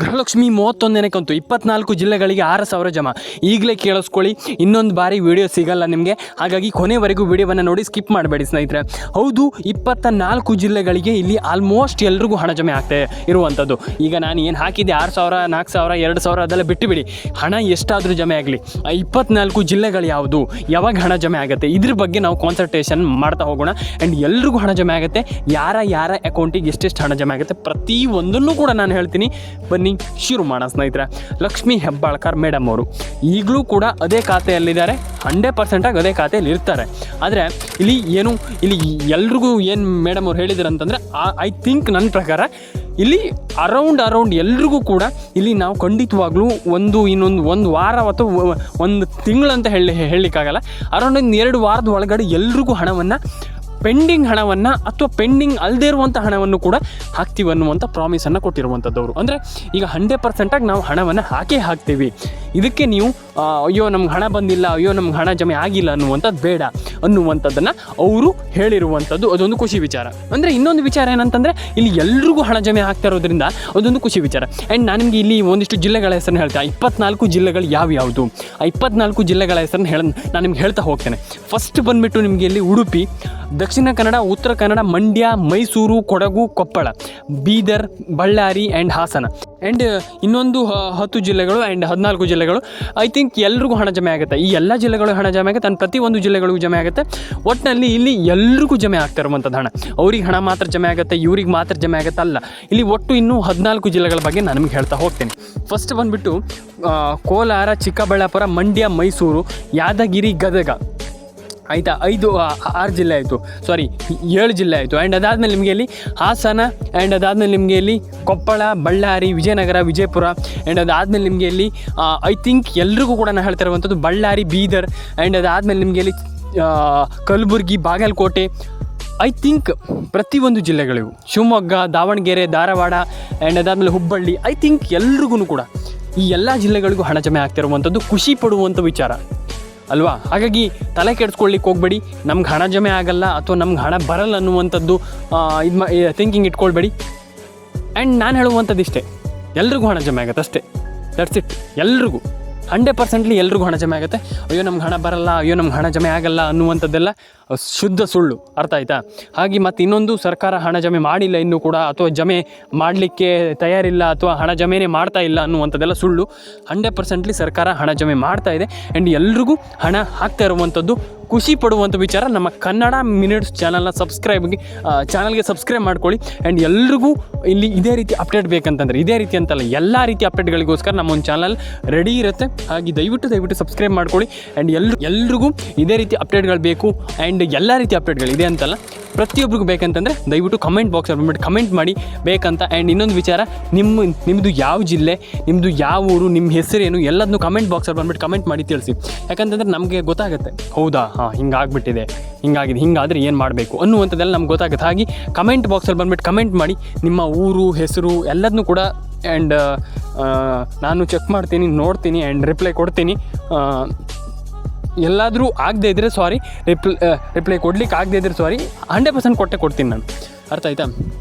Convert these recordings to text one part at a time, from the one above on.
ಗೃಹಲಕ್ಷ್ಮಿ 31ನೇ ಕಂತು 24 ಜಿಲ್ಲೆಗಳಿಗೆ 6,000 ಜಮಾ. ಈಗಲೇ ಕೇಳಿಸ್ಕೊಳ್ಳಿ, ಇನ್ನೊಂದು ಬಾರಿ ವಿಡಿಯೋ ಸಿಗಲ್ಲ ನಿಮಗೆ. ಹಾಗಾಗಿ ಕೊನೆವರೆಗೂ ವಿಡಿಯೋವನ್ನು ನೋಡಿ ಸ್ಕಿಪ್ ಮಾಡಬೇಡಿ ಸ್ನೇಹಿತರೆ. ಹೌದು, 24 ಜಿಲ್ಲೆಗಳಿಗೆ ಇಲ್ಲಿ ಆಲ್ಮೋಸ್ಟ್ ಎಲ್ರಿಗೂ ಹಣ ಜಮೆ ಆಗ್ತಾ ಇರುವಂಥದ್ದು. ಈಗ ನಾನು ಏನು ಹಾಕಿದ್ದೆ 6,000, 4,000, 2,000 ಅದೆಲ್ಲ ಬಿಟ್ಟುಬಿಡಿ. ಹಣ ಎಷ್ಟಾದರೂ ಜಮೆ ಆಗಲಿ, 24 ಜಿಲ್ಲೆಗಳು ಯಾವುದು, ಯಾವಾಗ ಹಣ ಜಮೆ ಆಗುತ್ತೆ, ಇದ್ರ ಬಗ್ಗೆ ನಾವು ಕಾನ್ಸಂಟ್ರೇಷನ್ ಮಾಡ್ತಾ ಹೋಗೋಣ. ಆ್ಯಂಡ್ ಎಲ್ರಿಗೂ ಹಣ ಜಮೆ ಆಗುತ್ತೆ. ಯಾರ ಅಕೌಂಟಿಗೆ ಎಷ್ಟೆಷ್ಟು ಹಣ ಜಮೆ ಆಗುತ್ತೆ ಪ್ರತಿಯೊಂದನ್ನು ಕೂಡ ನಾನು ಹೇಳ್ತೀನಿ. ಬನ್ನಿ ಶುರು ಮಾಡೋಣ ಸ್ನೇಹಿತರೆ. ಲಕ್ಷ್ಮೀ ಹೆಬ್ಬಾಳ್ಕರ್ ಮೇಡಮ್ ಅವರು ಈಗಲೂ ಕೂಡ ಅದೇ ಖಾತೆಯಲ್ಲಿದ್ದಾರೆ, 100% ಅದೇ ಖಾತೆಯಲ್ಲಿ ಇರ್ತಾರೆ. ಆದರೆ ಇಲ್ಲಿ ಎಲ್ರಿಗೂ ಏನು ಮೇಡಮ್ ಅವ್ರು ಹೇಳಿದ್ರು ಅಂತಂದರೆ, ಐ ಥಿಂಕ್ ನನ್ನ ಪ್ರಕಾರ ಇಲ್ಲಿ ಅರೌಂಡ್ ಎಲ್ರಿಗೂ ಕೂಡ ಇಲ್ಲಿ ನಾವು ಖಂಡಿತವಾಗ್ಲೂ ಒಂದು ವಾರ ಅಥವಾ ಒಂದು ತಿಂಗಳಂತ ಹೇಳಲಿಕ್ಕಾಗಲ್ಲ, ಅರೌಂಡ್ 2 ವಾರದ ಒಳಗಡೆ ಎಲ್ರಿಗೂ ಪೆಂಡಿಂಗ್ ಹಣವನ್ನು ಅಥವಾ ಪೆಂಡಿಂಗ್ ಅಲ್ಲದೇ ಇರುವಂಥ ಹಣವನ್ನು ಕೂಡ ಹಾಕ್ತೀವಿ ಅನ್ನುವಂಥ ಪ್ರಾಮಿಸನ್ನು ಕೊಟ್ಟಿರುವಂಥದ್ದವರು. ಅಂದರೆ ಈಗ 100% ನಾವು ಹಣವನ್ನು ಹಾಕ್ತೀವಿ. ಇದಕ್ಕೆ ನೀವು ಅಯ್ಯೋ ನಮ್ಗೆ ಹಣ ಬಂದಿಲ್ಲ, ಅಯ್ಯೋ ನಮ್ಗೆ ಹಣ ಜಮೆ ಆಗಿಲ್ಲ ಅನ್ನುವಂಥದ್ದು ಬೇಡ ಅನ್ನುವಂಥದ್ದನ್ನು ಅವರು ಹೇಳಿರುವಂಥದ್ದು. ಅದೊಂದು ಖುಷಿ ವಿಚಾರ. ಅಂದರೆ ಇನ್ನೊಂದು ವಿಚಾರ ಏನಂತಂದರೆ, ಇಲ್ಲಿ ಎಲ್ರಿಗೂ ಹಣ ಜಮೆ ಆಗ್ತಾ ಇರೋದ್ರಿಂದ ಅದೊಂದು ಖುಷಿ ವಿಚಾರ. ಆ್ಯಂಡ್ ನಾನು ನಿಮಗೆ ಇಲ್ಲಿ ಒಂದಿಷ್ಟು ಜಿಲ್ಲೆಗಳ ಹೆಸರನ್ನು ಹೇಳ್ತೇನೆ. 24 ಜಿಲ್ಲೆಗಳು ಯಾವ್ಯಾವುದು, 24 ಜಿಲ್ಲೆಗಳ ಹೆಸರನ್ನು ನಾನು ನಿಮ್ಗೆ ಹೇಳ್ತಾ ಹೋಗ್ತೇನೆ. ಫಸ್ಟ್ ಬಂದುಬಿಟ್ಟು ನಿಮಗೆ ಇಲ್ಲಿ ಉಡುಪಿ, ದಕ್ಷಿಣ ಕನ್ನಡ, ಉತ್ತರ ಕನ್ನಡ, ಮಂಡ್ಯ, ಮೈಸೂರು, ಕೊಡಗು, ಕೊಪ್ಪಳ, ಬೀದರ್, ಬಳ್ಳಾರಿ ಆ್ಯಂಡ್ ಹಾಸನ. ಆ್ಯಂಡ್ ಇನ್ನೊಂದು 10 ಜಿಲ್ಲೆಗಳು ಆ್ಯಂಡ್ 14 ಜಿಲ್ಲೆಗಳು. ಐ ಥಿಂಕ್ ಎಲ್ರಿಗೂ ಹಣ ಜಮೆ ಆಗುತ್ತೆ. ಈ ಎಲ್ಲ ಜಿಲ್ಲೆಗಳು ಹಣ ಜಮೆ ಆಗುತ್ತೆ, ಪ್ರತಿಯೊಂದು ಜಿಲ್ಲೆಗಳಿಗೂ ಜಮೆ ಆಗುತ್ತೆ. ಒಟ್ಟಿನಲ್ಲಿ ಇಲ್ಲಿ ಎಲ್ರಿಗೂ ಜಮೆ ಆಗ್ತಾ ಇರುವಂಥದ್ದು ಹಣ. ಅವ್ರಿಗೆ ಹಣ ಮಾತ್ರ ಜಮೆ ಆಗುತ್ತೆ, ಇವ್ರಿಗೆ ಮಾತ್ರ ಜಮೆ ಆಗುತ್ತೆ ಅಲ್ಲ. ಇಲ್ಲಿ ಒಟ್ಟು ಇನ್ನೂ 14 ಜಿಲ್ಲೆಗಳ ಬಗ್ಗೆ ನಾನು ನಿಮಗೆ ಹೇಳ್ತಾ ಹೋಗ್ತೇನೆ. ಫಸ್ಟ್ ಬಂದುಬಿಟ್ಟು ಕೋಲಾರ, ಚಿಕ್ಕಬಳ್ಳಾಪುರ, ಮಂಡ್ಯ, ಮೈಸೂರು, ಯಾದಗಿರಿ, ಗದಗ. ಆಯಿತಾ, 6 ಜಿಲ್ಲೆ ಆಯಿತು, 7 ಜಿಲ್ಲೆ ಆಯಿತು. ಆ್ಯಂಡ್ ಅದಾದಮೇಲೆ ನಿಮಗೆ ಇಲ್ಲಿ ಹಾಸನ, ಆ್ಯಂಡ್ ಅದಾದಮೇಲೆ ನಿಮಗೆ ಇಲ್ಲಿ ಕೊಪ್ಪಳ, ಬಳ್ಳಾರಿ, ವಿಜಯನಗರ, ವಿಜಯಪುರ. ಆ್ಯಂಡ್ ಅದಾದಮೇಲೆ ನಿಮಗೆ ಇಲ್ಲಿ ಐ ಥಿಂಕ್ ಎಲ್ರಿಗೂ ಕೂಡ ನಾನು ಹೇಳ್ತಾ ಇರುವಂಥದ್ದು ಬಳ್ಳಾರಿ, ಬೀದರ್. ಆ್ಯಂಡ್ ಅದಾದಮೇಲೆ ನಿಮಗೆ ಇಲ್ಲಿ ಕಲಬುರಗಿ, ಬಾಗಲಕೋಟೆ. ಐ ಥಿಂಕ್ ಪ್ರತಿಯೊಂದು ಜಿಲ್ಲೆಗಳಿಗೂ, ಶಿವಮೊಗ್ಗ, ದಾವಣಗೆರೆ, ಧಾರವಾಡ, ಆ್ಯಂಡ್ ಅದಾದಮೇಲೆ ಹುಬ್ಬಳ್ಳಿ. ಐ ಥಿಂಕ್ ಎಲ್ರಿಗೂ ಕೂಡ ಈ ಎಲ್ಲ ಜಿಲ್ಲೆಗಳಿಗೂ ಹಣ ಜಮೆ ಆಗ್ತಿರುವಂಥದ್ದು ಖುಷಿ ಪಡುವಂಥ ವಿಚಾರ ಅಲ್ವಾ. ಹಾಗಾಗಿ ತಲೆ ಕೆಡಿಸ್ಕೊಳ್ಳಿಕ್ಕೆ ಹೋಗಬೇಡಿ, ನಮ್ಗೆ ಹಣ ಜಮೆ ಆಗಲ್ಲ ಅಥವಾ ನಮ್ಗೆ ಹಣ ಬರಲ್ಲ ಅನ್ನುವಂಥದ್ದು ಥಿಂಕಿಂಗ್ ಇಟ್ಕೊಳ್ಬೇಡಿ. ಆ್ಯಂಡ್ ನಾನು ಹೇಳುವಂಥದ್ದು ಇಷ್ಟೇ, ಎಲ್ರಿಗೂ ಹಣ ಜಮೆ ಆಗುತ್ತೆ ಅಷ್ಟೇ, ದಟ್ಸ್ ಇಟ್. ಎಲ್ರಿಗೂ 100% ಎಲ್ರಿಗೂ ಹಣ ಜಮೆ ಆಗುತ್ತೆ. ಅಯ್ಯೋ ನಮ್ಗೆ ಹಣ ಬರಲ್ಲ, ಅಯ್ಯೋ ನಮ್ಗೆ ಹಣ ಜಮೆ ಆಗಲ್ಲ ಅನ್ನುವಂಥದ್ದೆಲ್ಲ ಶುದ್ಧ ಸುಳ್ಳು. ಅರ್ಥ ಆಯಿತಾ? ಹಾಗೆ ಮತ್ತು ಇನ್ನೊಂದು, ಸರ್ಕಾರ ಹಣ ಜಮೆ ಮಾಡಿಲ್ಲ ಇನ್ನೂ ಕೂಡ, ಅಥವಾ ಜಮೆ ಮಾಡಲಿಕ್ಕೆ ತಯಾರಿಲ್ಲ, ಅಥವಾ ಹಣ ಜಮೆನೇ ಮಾಡ್ತಾ ಇಲ್ಲ ಅನ್ನುವಂಥದ್ದೆಲ್ಲ ಸುಳ್ಳು. 100% ಸರ್ಕಾರ ಹಣ ಜಮೆ ಮಾಡ್ತಾ ಇದೆ. ಆ್ಯಂಡ್ ಎಲ್ರಿಗೂ ಹಣ ಹಾಕ್ತಾ ಇರುವಂಥದ್ದು ಖುಷಿ ಪಡುವಂಥ ವಿಚಾರ. ನಮ್ಮ ಕನ್ನಡ ಮಿನಿಟ್ಸ್ ಚಾನಲ್ಗೆ ಸಬ್ಸ್ಕ್ರೈಬ್ ಮಾಡ್ಕೊಳ್ಳಿ. ಆ್ಯಂಡ್ ಎಲ್ರಿಗೂ ಇಲ್ಲಿ ಇದೇ ರೀತಿ ಅಪ್ಡೇಟ್ ಬೇಕಂತಂದರೆ, ಇದೇ ರೀತಿ ಅಂತಲ್ಲ, ಎಲ್ಲ ರೀತಿ ಅಪ್ಡೇಟ್ಗಳಿಗೋಸ್ಕರ ನಮ್ಮ ಒಂದು ಚಾನಲ್ ರೆಡಿ ಇರುತ್ತೆ. ಹಾಗೆ ದಯವಿಟ್ಟು ಸಬ್ಸ್ಕ್ರೈಬ್ ಮಾಡ್ಕೊಳ್ಳಿ. ಆ್ಯಂಡ್ ಎಲ್ರಿಗೂ ಇದೇ ರೀತಿ ಅಪ್ಡೇಟ್ಗಳು ಬೇಕು. ಆ್ಯಂಡ್ ಎಲ್ಲ ರೀತಿ ಅಪ್ಡೇಟ್ಗಳು ಇದೆ ಅಂತಲ್ಲ, ಪ್ರತಿಯೊಬ್ಬರಿಗೂ ಬೇಕಂತಂದರೆ ದಯವಿಟ್ಟು ಕಮೆಂಟ್ ಬಾಕ್ಸಲ್ಲಿ ಬಂದ್ಬಿಟ್ಟು ಕಮೆಂಟ್ ಮಾಡಿ ಬೇಕಂತ. ಆ್ಯಂಡ್ ಇನ್ನೊಂದು ವಿಚಾರ, ನಿಮ್ಮದು ಯಾವ ಜಿಲ್ಲೆ, ನಿಮ್ಮದು ಯಾವ ಊರು, ನಿಮ್ಮ ಹೆಸರೇನು ಎಲ್ಲದನ್ನೂ ಕಮೆಂಟ್ ಬಾಕ್ಸಲ್ಲಿ ಬಂದ್ಬಿಟ್ಟು ಕಮೆಂಟ್ ಮಾಡಿ ತಿಳಿಸಿ. ಯಾಕಂತಂದರೆ ನಮಗೆ ಗೊತ್ತಾಗುತ್ತೆ, ಹೌದಾ ಹಿಂಗಾಗ್ಬಿಟ್ಟಿದೆ, ಹಿಂಗಾದರೆ ಏನು ಮಾಡಬೇಕು ಅನ್ನುವಂಥದ್ದೆಲ್ಲ ನಮ್ಗೆ ಗೊತ್ತಾಗುತ್ತೆ. ಹಾಗೆ ಕಮೆಂಟ್ ಬಾಕ್ಸಲ್ಲಿ ಬಂದ್ಬಿಟ್ಟು ಕಮೆಂಟ್ ಮಾಡಿ ನಿಮ್ಮ ಊರು, ಹೆಸರು ಎಲ್ಲದನ್ನೂ ಕೂಡ. ಆ್ಯಂಡ್ ನಾನು ಚೆಕ್ ಮಾಡ್ತೀನಿ, ನೋಡ್ತೀನಿ ಆ್ಯಂಡ್ ರಿಪ್ಲೈ ಕೊಡ್ತೀನಿ. ಎಲ್ಲಾದರೂ ಆಗದೇ ಇದ್ದರೆ ರಿಪ್ಲೈ ಕೊಡ್ಲಿಕ್ಕೆ ಆಗದೇ ಇದ್ದರೆ 100% ಕೊಡ್ತೀನಿ ನಾನು. ಅರ್ಥ ಆಯ್ತಾ?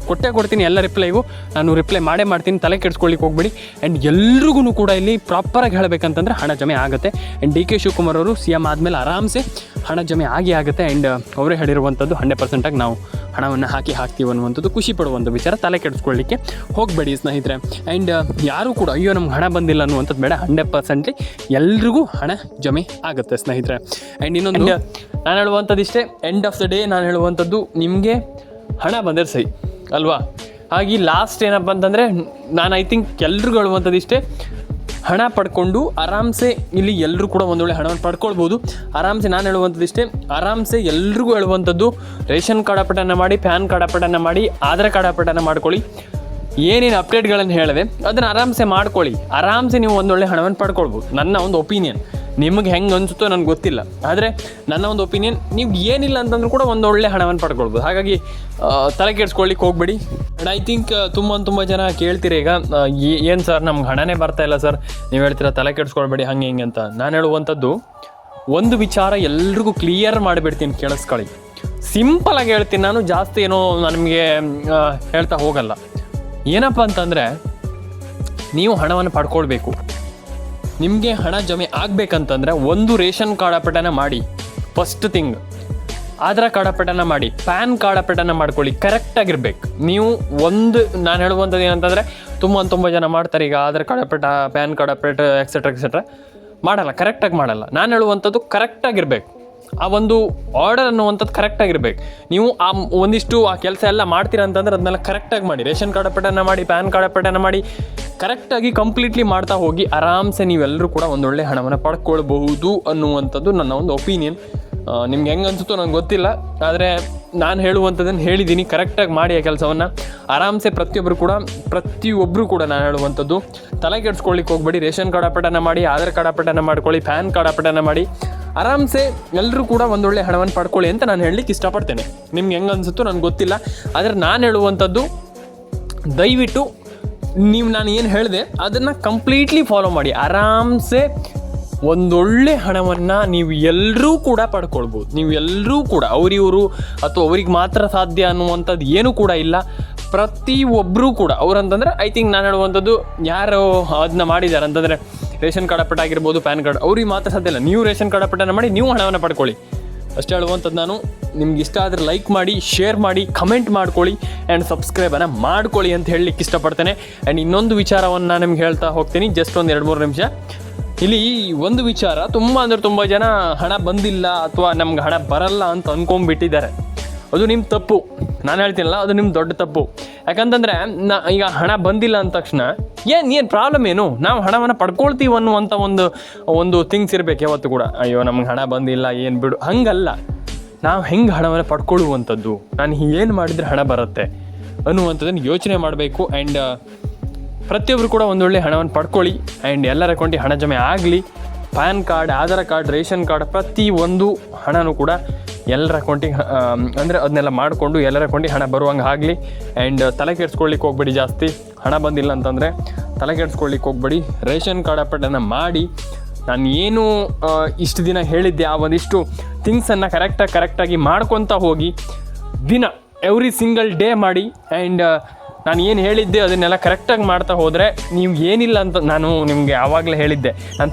ಕೊಡ್ತೀನಿ ಎಲ್ಲ ರಿಪ್ಲೈಗೂ ನಾನು ರಿಪ್ಲೈ ಮಾಡ್ತೀನಿ. ತಲೆ ಕೆಡಿಸ್ಕೊಳ್ಳಿಕ್ಕೆ ಹೋಗ್ಬೇಡಿ. ಆ್ಯಂಡ್ ಎಲ್ರಿಗೂ ಕೂಡ ಇಲ್ಲಿ ಪ್ರಾಪರಾಗಿ ಹೇಳಬೇಕಂತಂದರೆ ಹಣ ಜಮೆ ಆಗುತ್ತೆ. ಆ್ಯಂಡ್ ಡಿ ಕೆ ಶಿವಕುಮಾರ್ ಅವರು CM ಆದಮೇಲೆ ಆರಾಮ್ಸೆ ಹಣ ಜಮೆ ಆಗುತ್ತೆ. ಆ್ಯಂಡ್ ಅವರೇ ಹೇಳಿರುವಂಥದ್ದು 100% ನಾವು ಹಣವನ್ನು ಹಾಕ್ತೀವಿ ಅನ್ನುವಂಥದ್ದು ಖುಷಿ ಪಡುವಂಥ ವಿಚಾರ. ತಲೆ ಕೆಡಿಸ್ಕೊಳ್ಳಿಕ್ಕೆ ಹೋಗಬೇಡಿ ಸ್ನೇಹಿತರೆ. ಆ್ಯಂಡ್ ಯಾರೂ ಕೂಡ ಅಯ್ಯೋ ನಮ್ಗೆ ಹಣ ಬಂದಿಲ್ಲ ಅನ್ನುವಂಥದ್ದು ಬೇಡ. 100% ಎಲ್ರಿಗೂ ಹಣ ಜಮೆ ಆಗುತ್ತೆ ಸ್ನೇಹಿತರೆ. ಆ್ಯಂಡ್ ಇನ್ನೊಂದು ನಾನು ಹೇಳುವಂಥದ್ದು ಇಷ್ಟೇ, ಎಂಡ್ ಆಫ್ ದ ಡೇ ನಾನು ಹೇಳುವಂಥದ್ದು, ನಿಮಗೆ ಹಣ ಬಂದರೆ ಸರಿ ಅಲ್ವಾ. ಹಾಗೆ ಲಾಸ್ಟ್ ಏನಪ್ಪ ಅಂತಂದರೆ, ನಾನು ಐ ಥಿಂಕ್ ಎಲ್ರಿಗೂ ಹೇಳುವಂಥದ್ದು ಇಷ್ಟೇ, ಹಣ ಪಡ್ಕೊಂಡು ಆರಾಮ್ಸೆ ಇಲ್ಲಿ ಎಲ್ಲರೂ ಕೂಡ ಒಂದೊಳ್ಳೆ ಹಣವನ್ನು ಪಡ್ಕೊಳ್ಬೋದು ಆರಾಮ್ಸೆ. ನಾನು ಹೇಳುವಂಥದ್ದು ಇಷ್ಟೇ, ಆರಾಮ್ಸೆ ಎಲ್ರಿಗೂ ಹೇಳುವಂಥದ್ದು, ರೇಷನ್ ಕಾರ್ಡ್ ಅಪ್ಡೇಟನ್ನು ಮಾಡಿ, ಪ್ಯಾನ್ ಕಾರ್ಡ್ ಅಪ್ಡೇಟನ್ನು ಮಾಡಿ, ಆಧಾರ್ ಕಾರ್ಡ್ ಅಪ್ಡೇಟನ್ನು ಮಾಡ್ಕೊಳ್ಳಿ. ಏನೇನು ಅಪ್ಡೇಟ್ಗಳನ್ನು ಹೇಳಿದೆ ಅದನ್ನು ಆರಾಮ್ಸೆ ಮಾಡ್ಕೊಳ್ಳಿ. ಆರಾಮ್ಸೆ ನೀವು ಒಂದೊಳ್ಳೆ ಹಣವನ್ನು ಪಡ್ಕೊಳ್ಬೋದು. ನನ್ನ ಒಂದು ಒಪಿನಿಯನ್, ನಿಮಗೆ ಹೆಂಗೆ ಅನಿಸುತ್ತೋ ನನಗೆ ಗೊತ್ತಿಲ್ಲ, ಆದರೆ ನನ್ನ ಒಂದು ಒಪಿನಿಯನ್, ನೀವು ಏನಿಲ್ಲ ಅಂತಂದ್ರೂ ಕೂಡ ಒಂದೊಳ್ಳೆ ಹಣವನ್ನು ಪಡ್ಕೊಳ್ಬೋದು. ಹಾಗಾಗಿ ತಲೆ ಕೆಡಿಸ್ಕೊಳ್ಳಿಕ್ಕೆ ಹೋಗಬೇಡಿ. ಆ್ಯಂಡ್ ಐ ಥಿಂಕ್ ತುಂಬ ಜನ ಕೇಳ್ತೀರಿ ಈಗ, ಏನು ಸರ್ ನಮ್ಗೆ ಹಣನೇ ಬರ್ತಾಯಿಲ್ಲ ಸರ್, ನೀವು ಹೇಳ್ತೀರಾ ತಲೆ ಕೆಡಿಸ್ಕೊಳ್ಬೇಡಿ ಹಂಗೆ ಹಿಂಗೆ ಅಂತ. ನಾನು ಹೇಳುವಂಥದ್ದು ಒಂದು ವಿಚಾರ ಎಲ್ರಿಗೂ ಕ್ಲಿಯರ್ ಮಾಡಿಬಿಡ್ತೀನಿ, ಕೇಳಿಸ್ಕೊಳ್ಳಿ. ಸಿಂಪಲಾಗಿ ಹೇಳ್ತೀನಿ ನಾನು, ಜಾಸ್ತಿ ಏನೋ ನಿಮಗೆ ಹೇಳ್ತಾ ಹೋಗಲ್ಲ. ಏನಪ್ಪ ಅಂತಂದರೆ, ನೀವು ಹಣವನ್ನು ಪಡ್ಕೊಳ್ಬೇಕು. ನಿಮಗೆ ಹಣ ಜಮೆ ಆಗಬೇಕಂತಂದರೆ ಒಂದು ರೇಷನ್ ಕಾರ್ಡ್ ಅಪಡನ ಮಾಡಿ, ಫಸ್ಟ್ ಥಿಂಗ್. ಆಧಾರ್ ಕಾರ್ಡ್ ಅಪಡನ ಮಾಡಿ, ಪ್ಯಾನ್ ಕಾರ್ಡ್ ಅಪಡನ ಮಾಡ್ಕೊಳ್ಳಿ, ಕರೆಕ್ಟಾಗಿರ್ಬೇಕು. ನೀವು ನಾನು ಹೇಳುವಂಥದ್ದು ಏನಂತಂದರೆ ತುಂಬ ಜನ ಮಾಡ್ತಾರೆ ಈಗ ಆಧಾರ್ ಕಾರ್ಡ್ ಅಪಟ, ಪ್ಯಾನ್ ಕಾರ್ಡ್ ಅಪಟ, ಎಕ್ಸೆಟ್ರಾ ಮಾಡಲ್ಲ, ಕರೆಕ್ಟಾಗಿ ಮಾಡಲ್ಲ. ನಾನು ಹೇಳುವಂಥದ್ದು ಕರೆಕ್ಟಾಗಿರ್ಬೇಕು. ಆ ಒಂದು ಆರ್ಡರ್ ಅನ್ನುವಂಥದ್ದು ಕರೆಕ್ಟಾಗಿರ್ಬೇಕು. ನೀವು ಒಂದಿಷ್ಟು ಆ ಕೆಲಸ ಎಲ್ಲ ಮಾಡ್ತೀರ ಅಂತಂದ್ರೆ ಅದನ್ನೆಲ್ಲ ಕರೆಕ್ಟಾಗಿ ಮಾಡಿ. ರೇಷನ್ ಕಾರ್ಡ್ ಅಪಡನ ಮಾಡಿ, ಪ್ಯಾನ್ ಕಾರ್ಡ್ ಅಪಡನ ಮಾಡಿ, ಕರೆಕ್ಟಾಗಿ ಕಂಪ್ಲೀಟ್ಲಿ ಮಾಡ್ತಾ ಹೋಗಿ ಆರಾಮ್ಸೆ ನೀವೆಲ್ಲರೂ ಕೂಡ ಒಂದೊಳ್ಳೆ ಹಣವನ್ನು ಪಡ್ಕೊಳ್ಬಹುದು ಅನ್ನುವಂಥದ್ದು ನನ್ನ ಒಂದು ಒಪಿನಿಯನ್. ನಿಮ್ಗೆ ಹೆಂಗೆ ಅನಿಸುತ್ತೋ ನನಗೆ ಗೊತ್ತಿಲ್ಲ, ಆದರೆ ನಾನು ಹೇಳುವಂಥದ್ದನ್ನು ಹೇಳಿದ್ದೀನಿ. ಕರೆಕ್ಟಾಗಿ ಮಾಡಿ ಆ ಕೆಲಸವನ್ನು ಆರಾಮ್ಸೆ ಪ್ರತಿಯೊಬ್ಬರು ಕೂಡ ನಾನು ಹೇಳುವಂಥದ್ದು ತಲೆ ಕೆಡಿಸ್ಕೊಳ್ಳಿಕ್ಕೆ ಹೋಗ್ಬೇಡಿ. ರೇಷನ್ ಕಾರ್ಡ್ ಅಪಡನ ಮಾಡಿ, ಆಧಾರ್ ಕಾರ್ಡ್ ಅಪಡನ ಮಾಡ್ಕೊಳ್ಳಿ, ಪ್ಯಾನ್ ಕಾರ್ಡ್ ಅಪಡನ ಮಾಡಿ, ಆರಾಮ್ಸೆ ಎಲ್ಲರೂ ಕೂಡ ಒಂದೊಳ್ಳೆ ಹಣವನ್ನು ಪಡ್ಕೊಳ್ಳಿ ಅಂತ ನಾನು ಹೇಳಲಿಕ್ಕೆ ಇಷ್ಟಪಡ್ತೇನೆ. ನಿಮ್ಗೆ ಹೆಂಗೆ ಅನಿಸುತ್ತೋ ನನಗೆ ಗೊತ್ತಿಲ್ಲ, ಆದರೆ ನಾನು ಹೇಳುವಂಥದ್ದು ದಯವಿಟ್ಟು ನೀವು ನಾನು ಏನು ಹೇಳಿದೆ ಅದನ್ನು ಕಂಪ್ಲೀಟ್ಲಿ ಫಾಲೋ ಮಾಡಿ. ಆರಾಮ್ಸೆ ಒಂದೊಳ್ಳೆ ಹಣವನ್ನು ನೀವು ಎಲ್ಲರೂ ಕೂಡ ಪಡ್ಕೊಳ್ಬೋದು. ನೀವು ಎಲ್ಲರೂ ಕೂಡ ಅವರಿವರು ಅಥವಾ ಅವ್ರಿಗೆ ಮಾತ್ರ ಸಾಧ್ಯ ಅನ್ನುವಂಥದ್ದು ಏನೂ ಕೂಡ ಇಲ್ಲ. ಪ್ರತಿಯೊಬ್ಬರೂ ಕೂಡ ಅವ್ರಂತಂದರೆ ಐ ಥಿಂಕ್ ನಾನು ಹೇಳುವಂಥದ್ದು ಯಾರು ಅದನ್ನ ಮಾಡಿದ್ದಾರೆ ಅಂತಂದರೆ ರೇಷನ್ ಕಾರ್ಡ್ ಅಪಟ ಆಗಿರ್ಬೋದು, ಪ್ಯಾನ್ ಕಾರ್ಡ್, ಅವ್ರಿಗೆ ಮಾತ್ರ ಸಾಧ್ಯ ಇಲ್ಲ. ನೀವು ರೇಷನ್ ಕಾರ್ಡ್ ಅಪಟನ ಮಾಡಿ, ನೀವು ಹಣವನ್ನು ಪಡ್ಕೊಳ್ಳಿ ಅಷ್ಟೇ ಹೇಳುವಂಥದ್ದು. ನಾನು ನಿಮ್ಗೆ ಇಷ್ಟ ಆದರೆ ಲೈಕ್ ಮಾಡಿ, ಶೇರ್ ಮಾಡಿ, ಕಮೆಂಟ್ ಮಾಡ್ಕೊಳ್ಳಿ ಆ್ಯಂಡ್ ಸಬ್ಸ್ಕ್ರೈಬನ್ನು ಮಾಡ್ಕೊಳ್ಳಿ ಅಂತ ಹೇಳಲಿಕ್ಕೆ ಇಷ್ಟಪಡ್ತೇನೆ. ಆ್ಯಂಡ್ ಇನ್ನೊಂದು ವಿಚಾರವನ್ನು ನಾನು ನಿಮ್ಗೆ ಹೇಳ್ತಾ ಹೋಗ್ತೀನಿ, ಜಸ್ಟ್ ಒಂದು 2-3 ನಿಮಿಷ. ಇಲ್ಲಿ ಒಂದು ವಿಚಾರ, ತುಂಬ ಜನ ಹಣ ಬಂದಿಲ್ಲ ಅಥವಾ ನಮ್ಗೆ ಹಣ ಬರಲ್ಲ ಅಂತ ಅಂದ್ಕೊಂಡ್ಬಿಟ್ಟಿದ್ದಾರೆ. ಅದು ನಿಮ್ಮ ತಪ್ಪು. ನಾನು ಹೇಳ್ತೀನಲ್ಲ, ಅದು ನಿಮ್ಮ ದೊಡ್ಡ ತಪ್ಪು. ಯಾಕಂತಂದರೆ ಈಗ ಹಣ ಬಂದಿಲ್ಲ ಅಂದ ತಕ್ಷಣ ಏನು ಪ್ರಾಬ್ಲಮ್ ಏನು, ನಾವು ಹಣವನ್ನು ಪಡ್ಕೊಳ್ತೀವಿ ಅನ್ನುವಂಥ ಒಂದು ಥಿಂಗ್ಸ್ ಇರಬೇಕು ಯಾವತ್ತು ಕೂಡ. ಅಯ್ಯೋ ನಮ್ಗೆ ಹಣ ಬಂದಿಲ್ಲ ಏನು ಬಿಡು, ಹಂಗಲ್ಲ. ನಾವು ಹೆಂಗೆ ಹಣವನ್ನು ಪಡ್ಕೊಳ್ಳುವಂಥದ್ದು, ನಾನು ಏನು ಮಾಡಿದರೆ ಹಣ ಬರುತ್ತೆ ಅನ್ನುವಂಥದ್ದನ್ನು ಯೋಚನೆ ಮಾಡಬೇಕು. ಆ್ಯಂಡ್ ಪ್ರತಿಯೊಬ್ಬರು ಕೂಡ ಒಂದೊಳ್ಳೆ ಹಣವನ್ನು ಪಡ್ಕೊಳ್ಳಿ. ಆ್ಯಂಡ್ ಎಲ್ಲರ ಅಕೌಂಟಿಗೆ ಹಣ ಜಮೆ ಆಗಲಿ. PAN card, Aadhaar card, ration card, ಪ್ರತಿಯೊಂದು ಹಣನೂ ಕೂಡ ಎಲ್ಲರ ಅಕೌಂಟಿಗೆ ಅಂದರೆ ಅದನ್ನೆಲ್ಲ ಮಾಡಿಕೊಂಡು ಎಲ್ಲರ ಅಕೌಂಟಿಗೆ ಹಣ ಬರುವಂಗೆ ಆಗಲಿ. ಆ್ಯಂಡ್ ತಲೆ ಕೆಡಿಸ್ಕೊಳ್ಳಿಕ್ಕೆ ಹೋಗ್ಬೇಡಿ. ಜಾಸ್ತಿ ಹಣ ಬಂದಿಲ್ಲ ಅಂತಂದರೆ ತಲೆ ಕೆಡಿಸ್ಕೊಳ್ಳಿಕ್ಕೆ ಹೋಗ್ಬೇಡಿ. ರೇಷನ್ ಕಾರ್ಡ್ ಅಪಡನ ಮಾಡಿ. ನಾನು ಏನು ಇಷ್ಟು ದಿನ ಹೇಳಿದ್ದೆ ಆ ಒಂದಿಷ್ಟು ಥಿಂಗ್ಸನ್ನು ಕರೆಕ್ಟಾಗಿ ಮಾಡ್ಕೊತಾ ಹೋಗಿ, ದಿನ ಎವ್ರಿ ಸಿಂಗಲ್ ಡೇ ಮಾಡಿ. ಆ್ಯಂಡ್ ನಾನು ಏನು ಹೇಳಿದ್ದೆ ಅದನ್ನೆಲ್ಲ ಕರೆಕ್ಟಾಗಿ ಮಾಡ್ತಾ ಹೋದರೆ ನೀವು ಏನಿಲ್ಲ ಅಂತ ನಾನು ನಿಮಗೆ ಆವಾಗಲೇ ಹೇಳಿದ್ದೆ. ನಾನು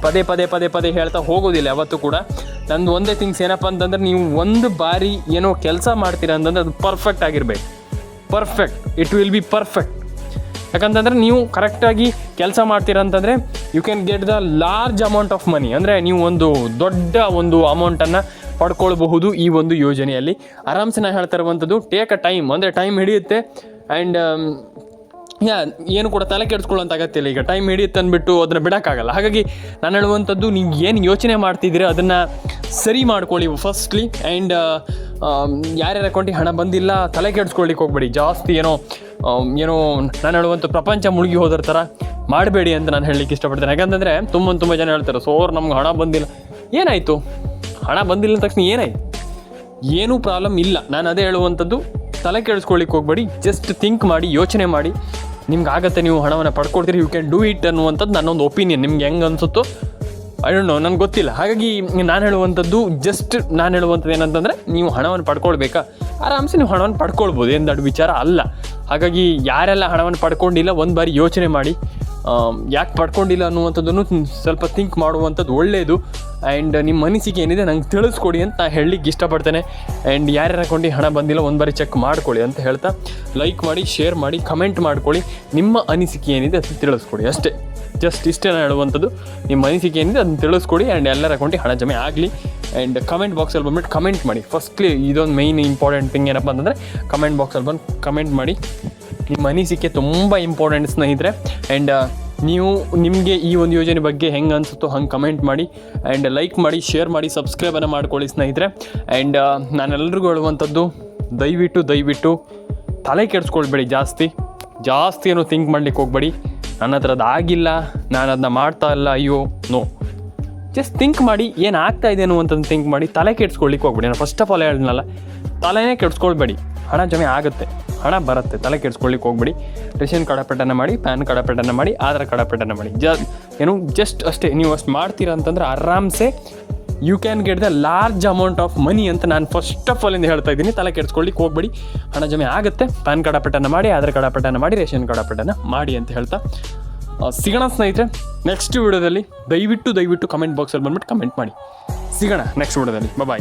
ಪದೇ ಹೇಳ್ತಾ ಹೋಗೋದಿಲ್ಲ ಯಾವತ್ತೂ ಕೂಡ. ನಂದು ಒಂದೇ ಥಿಂಗ್ಸ್ ಏನಪ್ಪ ಅಂತಂದರೆ, ನೀವು ಒಂದು ಬಾರಿ ಏನೋ ಕೆಲಸ ಮಾಡ್ತೀರಾ ಅಂತಂದರೆ ಅದು ಪರ್ಫೆಕ್ಟ್ ಆಗಿರಬೇಕು. It will be perfect. ಯಾಕಂತಂದರೆ ನೀವು ಕರೆಕ್ಟಾಗಿ ಕೆಲಸ ಮಾಡ್ತೀರಾ ಅಂತಂದರೆ you can get the large amount of money. ಅಂದರೆ ನೀವು ದೊಡ್ಡ ಅಮೌಂಟನ್ನು ಪಡ್ಕೊಳ್ಬಹುದು ಈ ಒಂದು ಯೋಜನೆಯಲ್ಲಿ. ಆರಾಮ್ಸೆ ನಾನು ಹೇಳ್ತಾ ಇರುವಂಥದ್ದು ಟೇಕ್ ಅ ಟೈಮ್, ಅಂದರೆ ಟೈಮ್ ಹಿಡಿಯುತ್ತೆ. ಆ್ಯಂಡ್ ಏನು ಕೂಡ ತಲೆ ಕೆಡಿಸ್ಕೊಳ್ಳೋಂಥ ಅಗತ್ಯ ಇಲ್ಲ. ಈಗ ಟೈಮ್ ಹಿಡಿಯುತ್ತೆ ಅಂದ್ಬಿಟ್ಟು ಅದನ್ನು ಬಿಡೋಕ್ಕಾಗಲ್ಲ. ಹಾಗಾಗಿ ನಾನು ಹೇಳುವಂಥದ್ದು, ನೀವು ಏನು ಯೋಚನೆ ಮಾಡ್ತಿದ್ದೀರಿ ಅದನ್ನು ಸರಿ ಮಾಡ್ಕೊಳ್ಳಿ ಫಸ್ಟ್ಲಿ. ಆ್ಯಂಡ್ ಯಾರ್ಯಾರ ಅಕೌಂಟಿಗೆ ಹಣ ಬಂದಿಲ್ಲ ತಲೆ ಕೆಡಿಸ್ಕೊಳ್ಳಿಕ್ಕೆ ಹೋಗ್ಬೇಡಿ. ಜಾಸ್ತಿ ಏನೋ ನಾನು ಹೇಳುವಂಥ ಪ್ರಪಂಚ ಮುಳುಗಿ ಹೋದ್ರ ಥರ ಮಾಡಬೇಡಿ ಅಂತ ನಾನು ಹೇಳಲಿಕ್ಕೆ ಇಷ್ಟಪಡ್ತೇನೆ. ಯಾಕಂತಂದರೆ ತುಂಬ ಜನ ಹೇಳ್ತಾರೆ, ನಮ್ಗೆ ಹಣ ಬಂದಿಲ್ಲ. ಏನಾಯಿತು? ಹಣ ಬಂದಿಲ್ಲ ಅಂದ ತಕ್ಷಣ ಏನಾಯಿತು? ಏನೂ ಪ್ರಾಬ್ಲಮ್ ಇಲ್ಲ. ನಾನು ಅದೇ ಹೇಳುವಂಥದ್ದು, ತಲೆ ಕೆಡಿಸ್ಕೊಳ್ಳಿಕ್ಕೆ ಹೋಗ್ಬೇಡಿ. ಜಸ್ಟ್ ಥಿಂಕ್ ಮಾಡಿ, ಯೋಚನೆ ಮಾಡಿ. ನಿಮ್ಗೆ ಆಗತ್ತೆ, ನೀವು ಹಣವನ್ನು ಪಡ್ಕೊಳ್ತೀರಿ, ಯು ಕ್ಯಾನ್ ಡೂ ಇಟ್ ಅನ್ನುವಂಥದ್ದು ನನ್ನೊಂದು ಒಪಿನಿಯನ್. ನಿಮ್ಗೆ ಹೆಂಗೆ ಅನಿಸುತ್ತೋ ಐ ಡೋಂಟ್ ನೋ, ನನಗೆ ಗೊತ್ತಿಲ್ಲ. ಹಾಗಾಗಿ ನಾನು ಹೇಳುವಂಥದ್ದು ಏನಂತಂದರೆ, ನೀವು ಹಣವನ್ನು ಪಡ್ಕೊಳ್ಬೇಕಾ, ಆರಾಮ್ಸೆ ನೀವು ಹಣವನ್ನು ಪಡ್ಕೊಳ್ಬೋದು, ಏನು ದೊಡ್ಡ ವಿಚಾರ ಅಲ್ಲ. ಹಾಗಾಗಿ ಯಾರೆಲ್ಲ ಹಣವನ್ನು ಪಡ್ಕೊಂಡಿಲ್ಲ ಒಂದು ಬಾರಿ ಯೋಚನೆ ಮಾಡಿ, ಯಾಕೆ ಪಡ್ಕೊಂಡಿಲ್ಲ ಅನ್ನುವಂಥದ್ದನ್ನು ಸ್ವಲ್ಪ ಥಿಂಕ್ ಮಾಡುವಂಥದ್ದು ಒಳ್ಳೆಯದು. ಆ್ಯಂಡ್ ನಿಮ್ಮ ಅನಿಸಿಕೆ ಏನಿದೆ ನಂಗೆ ತಿಳಿಸ್ಕೊಡಿ ಅಂತ ನಾನು ಹೇಳಲಿಕ್ಕೆ ಇಷ್ಟಪಡ್ತೇನೆ. ಆ್ಯಂಡ್ ಯಾರ್ಯಾರ ಅಕೌಂಟಿಗೆ ಹಣ ಬಂದಿಲ್ಲ ಒಂದು ಬಾರಿ ಚೆಕ್ ಮಾಡ್ಕೊಳ್ಳಿ ಅಂತ ಹೇಳ್ತಾ, ಲೈಕ್ ಮಾಡಿ, ಶೇರ್ ಮಾಡಿ, ಕಮೆಂಟ್ ಮಾಡ್ಕೊಳ್ಳಿ. ನಿಮ್ಮ ಅನಿಸಿಕೆ ಏನಿದೆ ಅದನ್ನು ತಿಳಿಸ್ಕೊಡಿ ಅಷ್ಟೇ. ಜಸ್ಟ್ ಇಷ್ಟೇ ನಾನು ಹೇಳುವಂಥದ್ದು. ನಿಮ್ಮ ಅನಿಸಿಕೆ ಏನಿದೆ ಅದನ್ನು ತಿಳಿಸ್ಕೊಡಿ. ಆ್ಯಂಡ್ ಎಲ್ಲರ ಅಕೌಂಟಿಗೆ ಹಣ ಜಮೆ ಆಗಲಿ. ಆ್ಯಂಡ್ ಕಮೆಂಟ್ ಬಾಕ್ಸಲ್ಲಿ ಬಂದುಬಿಟ್ಟು ಕಮೆಂಟ್ ಮಾಡಿ. ಫಸ್ಟ್ಲಿ ಇದೊಂದು ಮೈನ್ ಇಂಪಾರ್ಟೆಂಟ್ ಥಿಂಗ್ ಏನಪ್ಪ ಅಂತಂದರೆ, ಕಮೆಂಟ್ ಬಾಕ್ಸಲ್ಲಿ ಬಂದು ಕಮೆಂಟ್ ಮಾಡಿ. ನಿಮ್ಮ ಅನಿಸಿಕೆ ತುಂಬ ಇಂಪಾರ್ಟೆಂಟ್ ಸ್ನೇಹಿತರೆ. ಆ್ಯಂಡ್ ನಿಮಗೆ ಈ ಒಂದು ಯೋಜನೆ ಬಗ್ಗೆ ಹೆಂಗೆ ಅನಿಸುತ್ತೋ ಹಂಗೆ ಕಮೆಂಟ್ ಮಾಡಿ. ಆ್ಯಂಡ್ ಲೈಕ್ ಮಾಡಿ, ಶೇರ್ ಮಾಡಿ, ಸಬ್ಸ್ಕ್ರೈಬನ್ನು ಮಾಡ್ಕೊಳ್ಳಿ ಸ್ನೇಹಿತರೆ. ಆ್ಯಂಡ್ ನಾನೆಲ್ಲರಿಗೂ ಹೇಳುವಂಥದ್ದು, ದಯವಿಟ್ಟು ತಲೆ ಕೆಡಿಸ್ಕೊಳ್ಬೇಡಿ. ಜಾಸ್ತಿ ಏನೋ ಥಿಂಕ್ ಮಾಡಲಿಕ್ಕೆ ಹೋಗ್ಬೇಡಿ. ನನ್ನ ಹತ್ರ ಅದು ಆಗಿಲ್ಲ, ನಾನು ಅದನ್ನ ಮಾಡ್ತಾ ಇಲ್ಲ, ಅಯ್ಯೋ ನೋ. ಜಸ್ಟ್ ಥಿಂಕ್ ಮಾಡಿ, ಏನು ಆಗ್ತಾ ಇದೆ ಅನ್ನುವಂಥದ್ದು ಥಿಂಕ್ ಮಾಡಿ. ತಲೆ ಕೆಡಿಸ್ಕೊಳ್ಳಿಕ್ಕೆ ಹೋಗ್ಬೇಡಿ. ನಾನು ಫಸ್ಟ್ ಆಫ್ ಆಲ್ ಹೇಳಿದ್ನಲ್ಲ, ತಲೆನೇ ಕೆಡಿಸ್ಕೊಳ್ಬೇಡಿ. ಹಣ ಜಮೆ ಆಗುತ್ತೆ, ಹಣ ಬರುತ್ತೆ, ತಲೆ ಕೆಡಿಸ್ಕೊಳ್ಳಿಕ್ಕೆ ಹೋಗ್ಬೇಡಿ. ರೇಷನ್ ಕಾರ್ಡ್ ಅಪಡನ ಮಾಡಿ, ಪ್ಯಾನ್ ಕಾರ್ಡ್ ಅಪಡನ ಮಾಡಿ, ಆಧಾರ್ ಕಾರ್ಡ್ ಅಪಡನ ಮಾಡಿ. ಜಸ್ಟ್ ಅಷ್ಟೇ. ನೀವು ಅಷ್ಟು ಮಾಡ್ತೀರಾ ಅಂತಂದರೆ ಆರಾಮ್ಸೆ you can get the large amount of money ಅಂತ ನಾನು ಫಸ್ಟ್ ಆಫ್ ಆಲ್ ಇಂದ ಹೇಳ್ತಾ ಇದ್ದೀನಿ. ತಲೆ ಕೆಡಿಸ್ಕೊಳ್ಳಿಕ್ಕೆ ಹೋಗ್ಬೇಡಿ. ಹಣ ಜಮೆ ಆಗುತ್ತೆ. ಪ್ಯಾನ್ ಕಾರ್ಡ್ ಅಪಡನ ಮಾಡಿ, ಆಧಾರ್ ಕಾರ್ಡ್ ಅಪಡನ ಮಾಡಿ, ರೇಷನ್ ಕಾರ್ಡ್ ಅಪಡನ ಮಾಡಿ ಅಂತ ಹೇಳ್ತಾ ಸಿಗೋಣ ಸ್ನೇಹಿತರೆ ನೆಕ್ಸ್ಟ್ ವಿಡಿಯೋದಲ್ಲಿ. ದಯವಿಟ್ಟು ಕಮೆಂಟ್ ಬಾಕ್ಸಲ್ಲಿ ಬಂದ್ಬಿಟ್ಟು ಕಮೆಂಟ್ ಮಾಡಿ. ಸಿಗೋಣ ನೆಕ್ಸ್ಟ್ ವಿಡಿಯೋದಲ್ಲಿ. ಬಾಯ್.